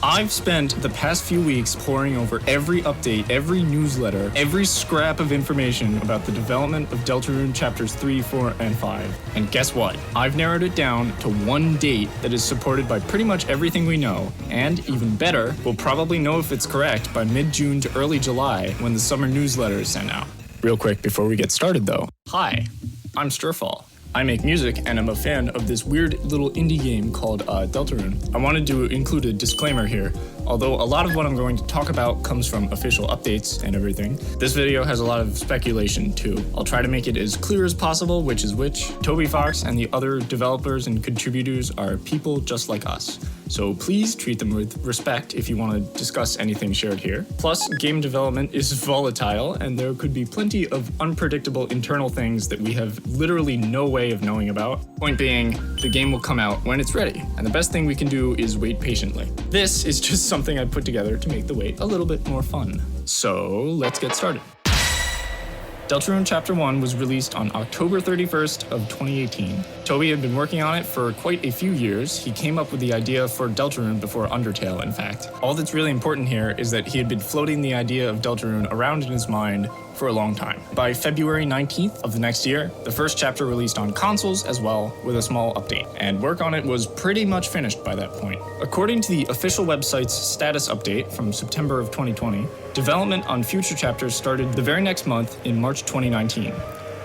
I've spent the past few weeks poring over every update, every newsletter, every scrap of information about the development of Deltarune Chapters 3, 4, and 5. And guess what? I've narrowed it down to one date that is supported by pretty much everything we know. And even better, we'll probably know if it's correct by mid-June to early July when the summer newsletter is sent out. Real quick before we get started though. Hi, I'm Sturfall. I make music, and I'm a fan of this weird little indie game called Deltarune. I wanted to include a disclaimer here. Although a lot of what I'm going to talk about comes from official updates and everything, this video has a lot of speculation too. I'll try to make it as clear as possible which is which. Toby Fox and the other developers and contributors are people just like us. So please treat them with respect if you want to discuss anything shared here. Plus, game development is volatile, and there could be plenty of unpredictable internal things that we have literally no way of knowing about. Point being, the game will come out when it's ready, and the best thing we can do is wait patiently. This is just something I put together to make the wait a little bit more fun. So let's get started. Deltarune Chapter 1 was released on October 31st of 2018. Toby had been working on it for quite a few years. He came up with the idea for Deltarune before Undertale, in fact. All that's really important here is that he had been floating the idea of Deltarune around in his mind for a long time. By February 19th of the next year, the first chapter released on consoles as well, with a small update, and work on it was pretty much finished by that point. According to the official website's status update from September of 2020, development on future chapters started the very next month in March 2019.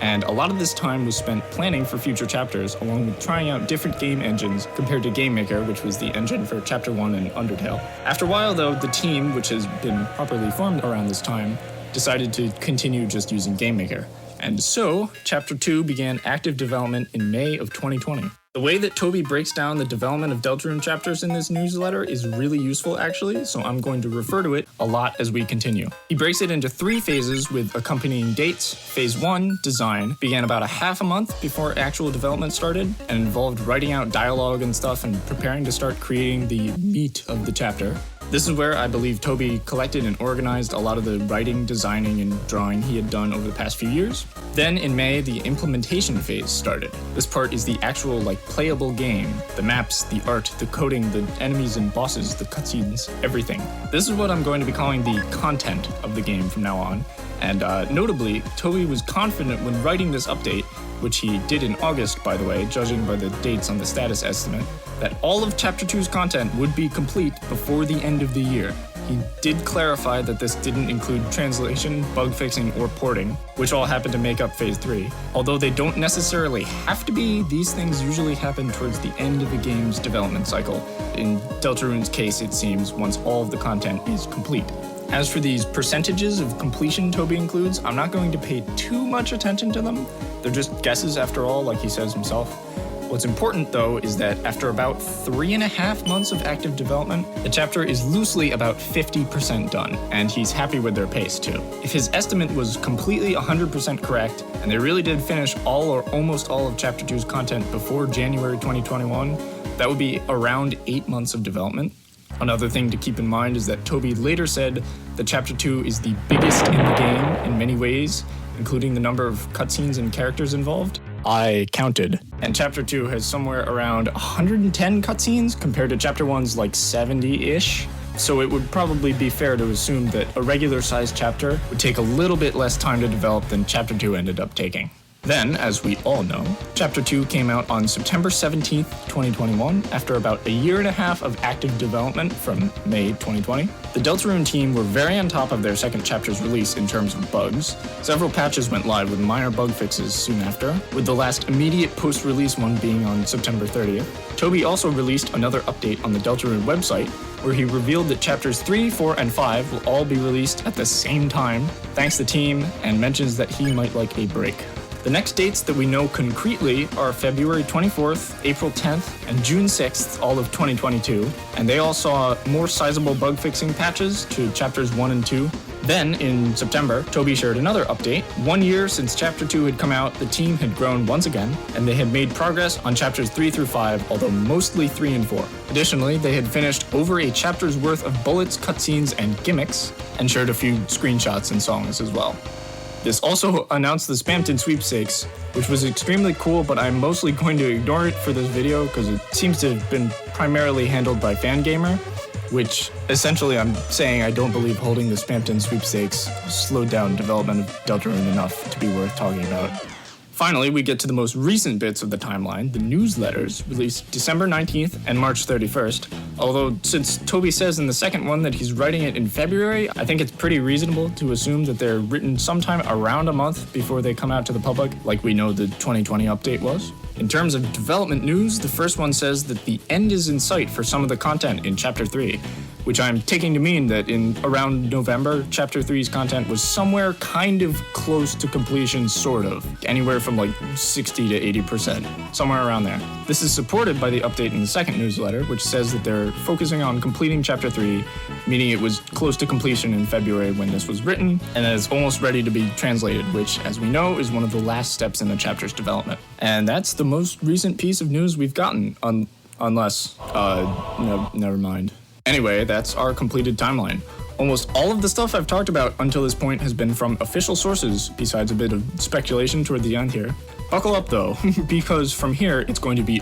And a lot of this time was spent planning for future chapters, along with trying out different game engines compared to GameMaker, which was the engine for Chapter 1 and Undertale. After a while though, the team, which has been properly formed around this time, decided to continue just using GameMaker. And so, Chapter 2 began active development in May of 2020. The way that Toby breaks down the development of Deltarune chapters in this newsletter is really useful actually, so I'm going to refer to it a lot as we continue. He breaks it into 3 phases with accompanying dates. Phase 1, design, began about a half a month before actual development started, and involved writing out dialogue and stuff and preparing to start creating the meat of the chapter. This is where I believe Toby collected and organized a lot of the writing, designing, and drawing he had done over the past few years. Then in May, the implementation phase started. This part is the actual, playable game. The maps, the art, the coding, the enemies and bosses, the cutscenes, everything. This is what I'm going to be calling the content of the game from now on. And notably, Toby was confident when writing this update, which he did in August, by the way, judging by the dates on the status estimate, that all of Chapter 2's content would be complete before the end of the year. He did clarify that this didn't include translation, bug fixing, or porting, which all happen to make up Phase 3. Although they don't necessarily have to be, these things usually happen towards the end of the game's development cycle. In Deltarune's case, it seems, once all of the content is complete. As for these percentages of completion Toby includes, I'm not going to pay too much attention to them. They're just guesses after all, like he says himself. What's important though is that after about 3.5 months of active development, the chapter is loosely about 50% done, and he's happy with their pace too. If his estimate was completely 100% correct, and they really did finish all or almost all of Chapter 2's content before January 2021, that would be around 8 months of development. Another thing to keep in mind is that Toby later said that Chapter 2 is the biggest in the game in many ways, including the number of cutscenes and characters involved. I counted, and Chapter 2 has somewhere around 110 cutscenes compared to Chapter 1's 70-ish. So it would probably be fair to assume that a regular-sized chapter would take a little bit less time to develop than Chapter 2 ended up taking. Then, as we all know, Chapter 2 came out on September 17th, 2021, after about a year and a half of active development from May 2020. The Deltarune team were very on top of their second chapter's release in terms of bugs. Several patches went live with minor bug fixes soon after, with the last immediate post-release one being on September 30th. Toby also released another update on the Deltarune website, where he revealed that Chapters 3, 4, and 5 will all be released at the same time, thanks to the team, and mentions that he might like a break. The next dates that we know concretely are February 24th, April 10th, and June 6th, all of 2022, and they all saw more sizable bug fixing patches to Chapters 1 and 2. Then, in September, Toby shared another update. 1 year since Chapter 2 had come out, the team had grown once again, and they had made progress on Chapters 3 through 5, although mostly 3 and 4. Additionally, they had finished over a chapter's worth of bullets, cutscenes, and gimmicks, and shared a few screenshots and songs as well. This also announced the Spamton Sweepstakes, which was extremely cool, but I'm mostly going to ignore it for this video because it seems to have been primarily handled by Fangamer. which essentially I'm saying I don't believe holding the Spamton Sweepstakes slowed down development of Deltarune enough to be worth talking about. Finally, we get to the most recent bits of the timeline, the newsletters, released December 19th and March 31st. Although, since Toby says in the second one that he's writing it in February, I think it's pretty reasonable to assume that they're written sometime around a month before they come out to the public, like we know the 2020 update was. In terms of development news, the first one says that the end is in sight for some of the content in Chapter 3, which I'm taking to mean that in around November, Chapter 3's content was somewhere kind of close to completion, sort of. Anywhere from like 60 to 80%, somewhere around there. This is supported by the update in the second newsletter, which says that they're focusing on completing Chapter 3, meaning it was close to completion in February when this was written, and that it's almost ready to be translated, which, as we know, is one of the last steps in the chapter's development. And that's the most recent piece of news we've gotten, unless, no, never mind. Anyway, that's our completed timeline. Almost all of the stuff I've talked about until this point has been from official sources, besides a bit of speculation toward the end here. Buckle up though, because from here it's going to be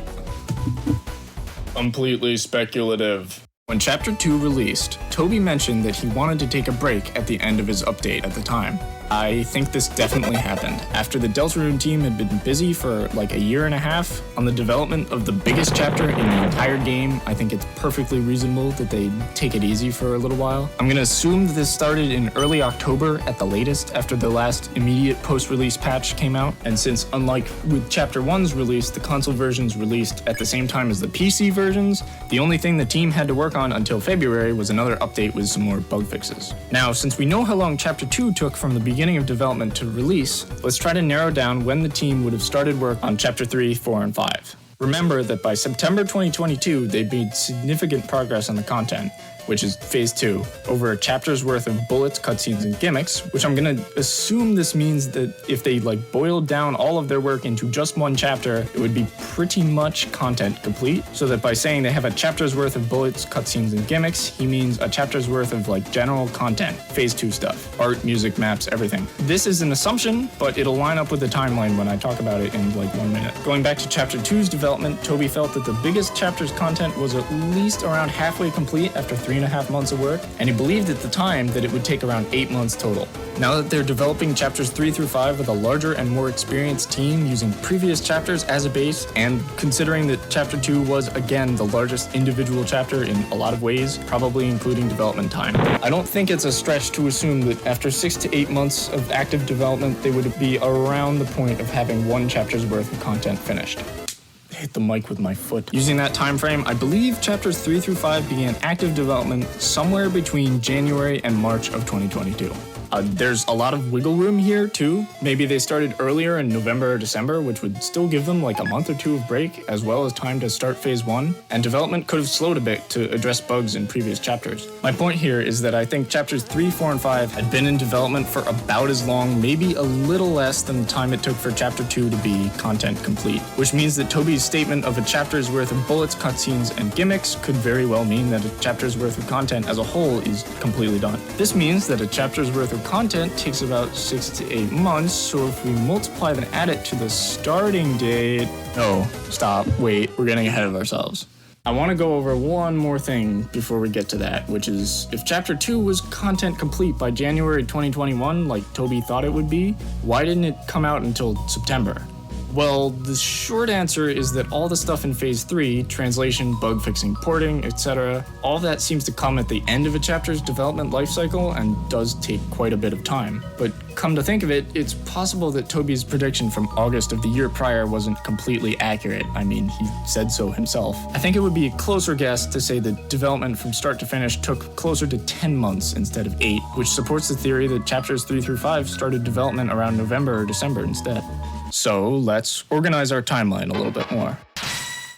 completely speculative. When Chapter 2 released, Toby mentioned that he wanted to take a break at the end of his update at the time. I think this definitely happened. After the Deltarune team had been busy for like a year and a half on the development of the biggest chapter in the entire game, I think it's perfectly reasonable that they take it easy for a little while. I'm gonna assume that this started in early October at the latest after the last immediate post-release patch came out, and since unlike with Chapter 1's release, the console versions released at the same time as the PC versions, the only thing the team had to work on until February was another update with some more bug fixes. Now, since we know how long Chapter 2 took from the beginning of development to release, let's try to narrow down when the team would have started work on Chapter 3, 4, and 5. Remember that by September 2022, they'd made significant progress on the content, which is Phase 2, over a chapter's worth of bullets, cutscenes, and gimmicks, which I'm gonna assume this means that if they boiled down all of their work into just one chapter, it would be pretty much content complete, so that by saying they have a chapter's worth of bullets, cutscenes, and gimmicks, he means a chapter's worth of general content, Phase 2 stuff, art, music, maps, everything. This is an assumption, but it'll line up with the timeline when I talk about it in 1 minute. Going back to Chapter 2's development, Toby felt that the biggest chapter's content was at least around halfway complete after 3.5 months of work, and he believed at the time that it would take around 8 months total. Now that they're developing Chapters 3 through 5 with a larger and more experienced team using previous chapters as a base, and considering that Chapter 2 was, again, the largest individual chapter in a lot of ways, probably including development time, I don't think it's a stretch to assume that after 6 to 8 months of active development, they would be around the point of having one chapter's worth of content finished. Hit the mic with my foot. Using that time frame, I believe Chapters 3 through 5 began active development somewhere between January and March of 2022. There's a lot of wiggle room here, too. Maybe they started earlier in November or December, which would still give them a month or two of break, as well as time to start Phase 1, and development could have slowed a bit to address bugs in previous chapters. My point here is that I think Chapters 3, 4, and 5 had been in development for about as long, maybe a little less than the time it took for Chapter 2 to be content complete, which means that Toby's statement of a chapter's worth of bullets, cutscenes, and gimmicks could very well mean that a chapter's worth of content as a whole is completely done. This means that a chapter's worth of content takes about 6 to 8 months, so if we multiply and add it to the starting date... No, stop, wait, we're getting ahead of ourselves. I want to go over one more thing before we get to that, which is, if Chapter 2 was content complete by January 2021, like Toby thought it would be, why didn't it come out until September? Well, the short answer is that all the stuff in Phase 3, translation, bug fixing, porting, etc., all that seems to come at the end of a chapter's development lifecycle and does take quite a bit of time. But come to think of it, it's possible that Toby's prediction from August of the year prior wasn't completely accurate. I mean, he said so himself. I think it would be a closer guess to say that development from start to finish took closer to 10 months instead of 8, which supports the theory that Chapters 3 through 5 started development around November or December instead. So let's organize our timeline a little bit more.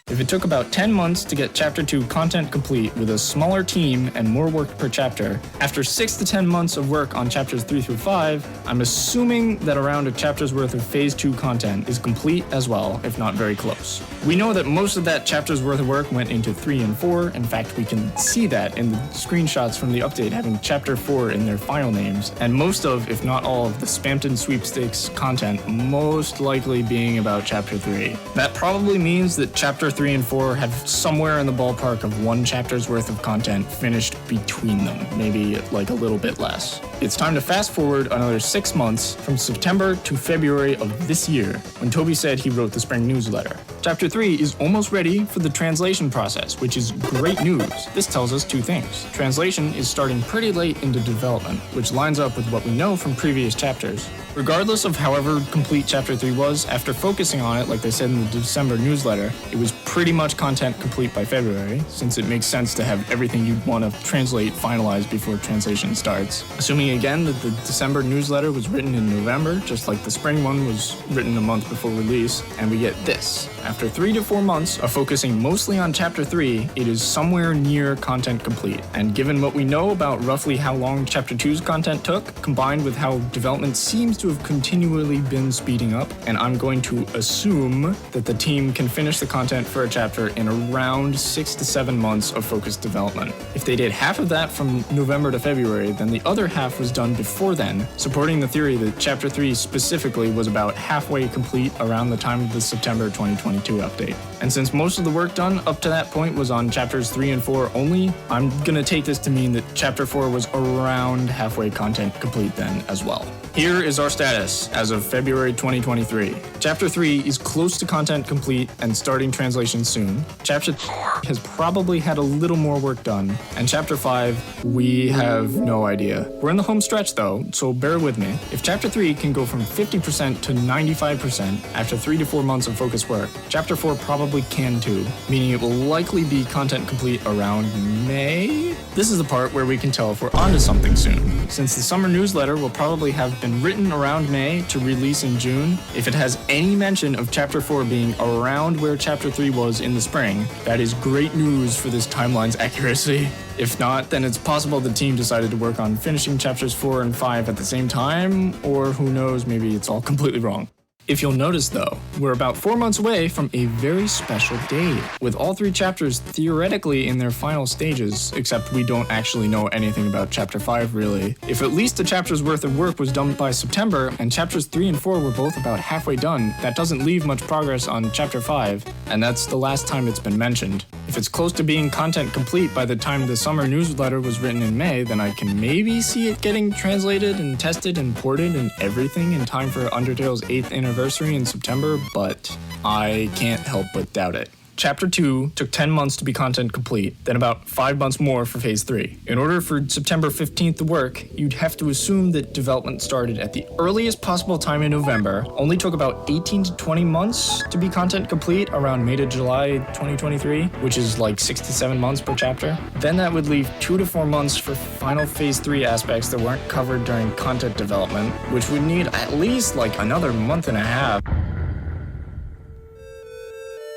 If it took about 10 months to get Chapter 2 content complete with a smaller team and more work per chapter, after 6 to 10 months of work on Chapters 3 through 5, I'm assuming that around a chapter's worth of Phase 2 content is complete as well, if not very close. We know that most of that chapter's worth of work went into 3 and 4. In fact, we can see that in the screenshots from the update having Chapter 4 in their file names, and most of, if not all of, the Spamton Sweepstakes content most likely being about Chapter 3. That probably means that Chapter 3 and 4 have somewhere in the ballpark of 1 chapter's worth of content finished between them, maybe like a little bit less. It's time to fast forward another 6 months from September to February of this year, when Toby said he wrote the spring newsletter. Chapter 3 is almost ready for the translation process, which is great news. This tells us 2 things. Translation is starting pretty late into development, which lines up with what we know from previous chapters. Regardless of however complete Chapter 3 was, after focusing on it like they said in the December newsletter, it was pretty much content complete by February, since it makes sense to have everything you'd want to translate finalized before translation starts. Assuming again that the December newsletter was written in November, just like the spring one was written a month before release, and we get this. After 3 to 4 months of focusing mostly on Chapter 3, it is somewhere near content complete. And given what we know about roughly how long Chapter 2's content took, combined with how development seems to have continually been speeding up, and I'm going to assume that the team can finish the content for a chapter in around 6 to 7 months of focused development. If they did half of that from November to February, then the other half was done before then, supporting the theory that Chapter 3 specifically was about halfway complete around the time of the September 2022 update. And since most of the work done up to that point was on Chapters 3 and 4 only, I'm gonna take this to mean that Chapter 4 was around halfway content complete then as well. Here is our status as of February 2023. Chapter 3 is close to content complete and starting translation soon. Chapter 4 has probably had a little more work done. And Chapter 5, we have no idea. We're in the home stretch though, so bear with me. If Chapter 3 can go from 50% to 95% after 3 to 4 months of focused work, Chapter 4 probably can too, meaning it will likely be content complete around May? This is the part where we can tell if we're onto something soon. Since the summer newsletter will probably have been written around May to release in June, if it has any mention of Chapter 4 being around where Chapter 3 was in the spring, that is great news for this timeline's accuracy. If not, then it's possible the team decided to work on finishing Chapters 4 and 5 at the same time, or who knows, maybe it's all completely wrong. If you'll notice though, we're about 4 months away from a very special date, with all 3 chapters theoretically in their final stages, except we don't actually know anything about Chapter 5 really. If at least a chapter's worth of work was done by September, and Chapters 3 and 4 were both about halfway done, that doesn't leave much progress on Chapter 5, and that's the last time it's been mentioned. If it's close to being content complete by the time the summer newsletter was written in May, then I can maybe see it getting translated and tested and ported and everything in time for Undertale's 8th anniversary in September, but I can't help but doubt it. Chapter 2 took 10 months to be content complete, then about 5 months more for Phase 3. In order for September 15th to work, you'd have to assume that development started at the earliest possible time in November, only took about 18 to 20 months to be content complete around May to July 2023, which is like 6 to 7 months per chapter. Then that would leave 2 to 4 months for final Phase 3 aspects that weren't covered during content development, which would need at least like another month and a half.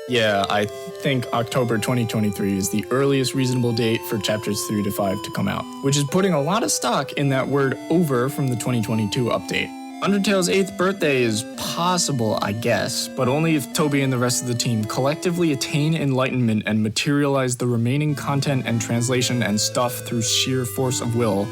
Yeah, I think October 2023 is the earliest reasonable date for Chapters 3 to 5 to come out, which is putting a lot of stock in that word over from the 2022 update. Undertale's 8th birthday is possible, I guess, but only if Toby and the rest of the team collectively attain enlightenment and materialize the remaining content and translation and stuff through sheer force of will,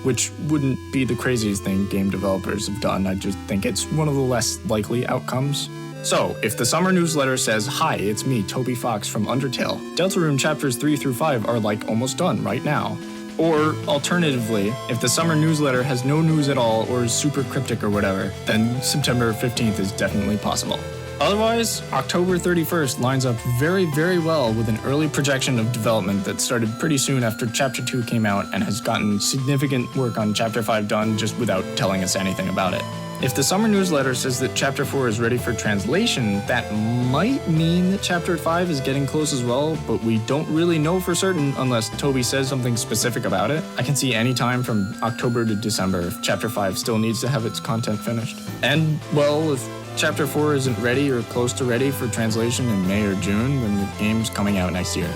which wouldn't be the craziest thing game developers have done. I just think it's one of the less likely outcomes. So, if the summer newsletter says, "Hi, it's me, Toby Fox from Undertale," Deltarune chapters 3 through 5 are like almost done right now. Or, alternatively, if the summer newsletter has no news at all or is super cryptic or whatever, then September 15th is definitely possible. Otherwise, October 31st lines up very, very well with an early projection of development that started pretty soon after Chapter 2 came out and has gotten significant work on Chapter 5 done just without telling us anything about it. If the summer newsletter says that Chapter 4 is ready for translation, that might mean that Chapter 5 is getting close as well, but we don't really know for certain unless Toby says something specific about it. I can see any time from October to December if Chapter 5 still needs to have its content finished. And, well, if Chapter 4 isn't ready or close to ready for translation in May or June, then the game's coming out next year.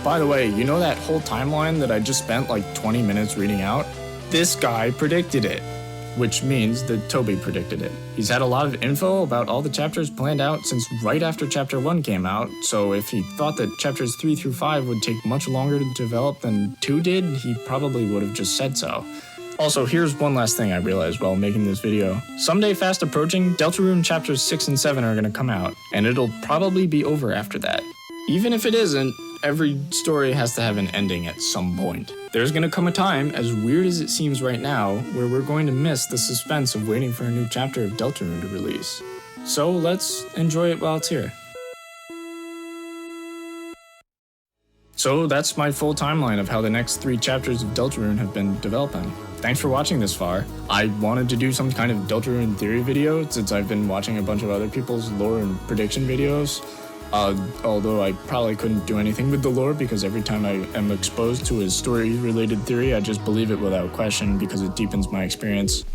By the way, you know that whole timeline that I just spent like 20 minutes reading out? This guy predicted it. Which means that Toby predicted it. He's had a lot of info about all the chapters planned out since right after Chapter 1 came out, so if he thought that Chapters 3 through 5 would take much longer to develop than 2 did, he probably would have just said so. Also, here's one last thing I realized while making this video. Someday fast approaching, Deltarune Chapters 6 and 7 are going to come out, and it'll probably be over after that. Even if it isn't, every story has to have an ending at some point. There's gonna come a time, as weird as it seems right now, where we're going to miss the suspense of waiting for a new chapter of Deltarune to release. So let's enjoy it while it's here. So that's my full timeline of how the next 3 chapters of Deltarune have been developing. Thanks for watching this far. I wanted to do some kind of Deltarune theory video since I've been watching a bunch of other people's lore and prediction videos. Although I probably couldn't do anything with the lore because every time I am exposed to a story-related theory, I just believe it without question because it deepens my experience.